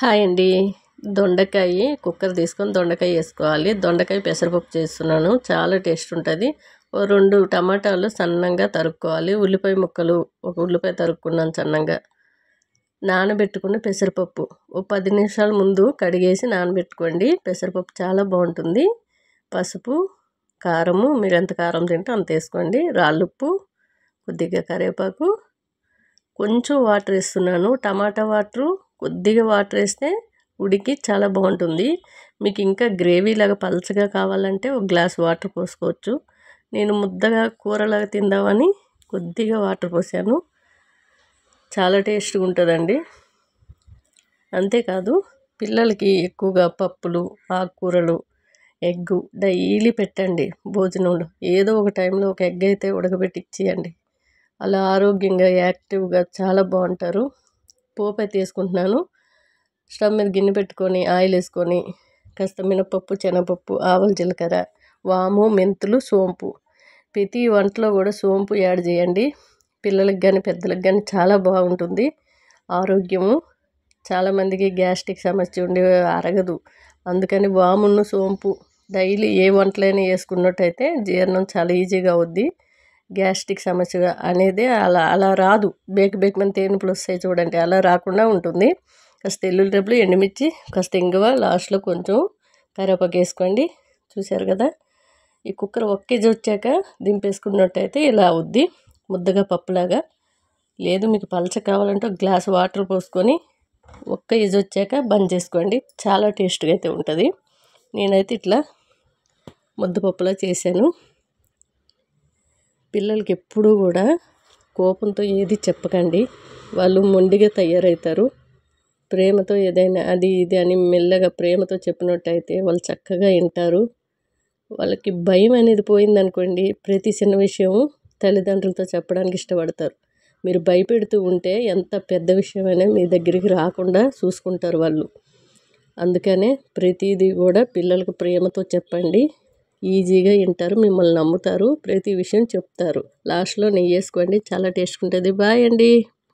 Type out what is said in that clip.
Hi అండి. దొండకాయ cooker తీసుకొని దొండకాయ వేసుకోవాలి. దొండకాయ పెసరపప్పు చేస్తున్నాను. చాలా టేస్ట్ ఉంటుంది. ఓ 2 టమాటాలు సన్నంగా తరుక్కోవాలి. ఉల్లిపాయ ముక్కలు, ఒక ఉల్లిపాయ తరుక్కున్నాను సన్నంగా. నానబెట్టుకున్న పెసరపప్పు ఓ 10 నిమిషాల ముందు కడిగేసి నానబెట్టుకోండి. పెసరపప్పు చాలా బాగుంటుంది. పసుపు, కారము, మీరు ఎంత కారం తింటే అంత వేసుకోండి. రాళ్ళుప్పు, కొద్దిగా కరివేపాకు, కొంచెం వాటర్ వేస్తున్నాను. టమాటా వాటరు, కొద్దిగా వాటర్ వేస్తే ఉడికి చాలా బాగుంటుంది. మీకు ఇంకా గ్రేవీ లాగా పలచగా కావాలంటే ఒక గ్లాస్ వాటర్ పోసుకోవచ్చు. నేను ముద్దగా కూరలాగా తిందామని కొద్దిగా వాటర్ పోసాను. చాలా టేస్ట్గా ఉంటుందండి. అంతేకాదు పిల్లలకి ఎక్కువగా పప్పులు, ఆకుకూరలు, ఎగ్గు డైలీ పెట్టండి. భోజనంలో ఏదో ఒక టైంలో ఒక ఎగ్ అయితే ఉడకబెట్టి ఇచ్చేయండి. అలా ఆరోగ్యంగా యాక్టివ్గా చాలా బాగుంటారు. పోపు అయితే వేసుకుంటున్నాను. స్టవ్ మీద గిన్నె పెట్టుకొని ఆయిల్ వేసుకొని కాస్త మినపప్పు, శనగపప్పు, ఆవాలు, జీలకర్ర, వాము, మెంతులు, సోంపు. ప్రతి వంటలో కూడా సోంపు యాడ్ చేయండి. పిల్లలకు కానీ పెద్దలకు కానీ చాలా బాగుంటుంది. ఆరోగ్యము. చాలామందికి గ్యాస్ట్రిక్ సమస్య ఉండి అరగదు. అందుకని వామును, సోంపు డైలీ ఏ వంటలైనా వేసుకున్నట్టయితే జీర్ణం చాలా ఈజీగా అవుద్ది. గ్యాస్ట్రిక్ సమస్య అనేది అలా రాదు. బేకమని తేనుపులు వస్తాయి చూడండి, అలా రాకుండా ఉంటుంది. కాస్త ఎల్లుల్లి రెబ్బలు, ఎండుమిర్చి, కాస్త ఇంగువ, లాస్ట్లో కొంచెం కరివేపాకు వేసుకోండి. చూశారు కదా. ఈ కుక్కర్ 1 కేజీ వచ్చాక దింపేసుకున్నట్టయితే ఇలా అవుద్ది, ముద్దగా పప్పులాగా. లేదు మీకు పలచ కావాలంటే ఒక గ్లాస్ వాటర్ పోసుకొని 1 కేజీ వచ్చాక బంద్ చేసుకోండి. చాలా టేస్ట్గా అయితే ఉంటుంది. నేనైతే ఇట్లా ముద్దపప్పులా చేశాను. పిల్లలకి ఎప్పుడూ కూడా కోపంతో ఏది చెప్పకండి. వాళ్ళు మొండిగా తయారవుతారు. ప్రేమతో ఏదైనా అది ఇది అని మెల్లగా ప్రేమతో చెప్పినట్టయితే వాళ్ళు చక్కగా వింటారు. వాళ్ళకి భయం అనేది పోయిందనుకోండి, ప్రతి చిన్న విషయం తల్లిదండ్రులతో చెప్పడానికి ఇష్టపడతారు. మీరు భయపెడుతూ ఉంటే ఎంత పెద్ద విషయమైనా మీ దగ్గరికి రాకుండా చూసుకుంటారు వాళ్ళు. అందుకనే ప్రతిదీ కూడా పిల్లలకు ప్రేమతో చెప్పండి. ఈజీగా వింటారు, మిమ్మల్ని నమ్ముతారు, ప్రతి విషయం చెప్తారు. లాస్ట్లో నెయ్యి వేసుకోండి, చాలా టేస్ట్గా ఉంటుంది. బాయ్ అండి.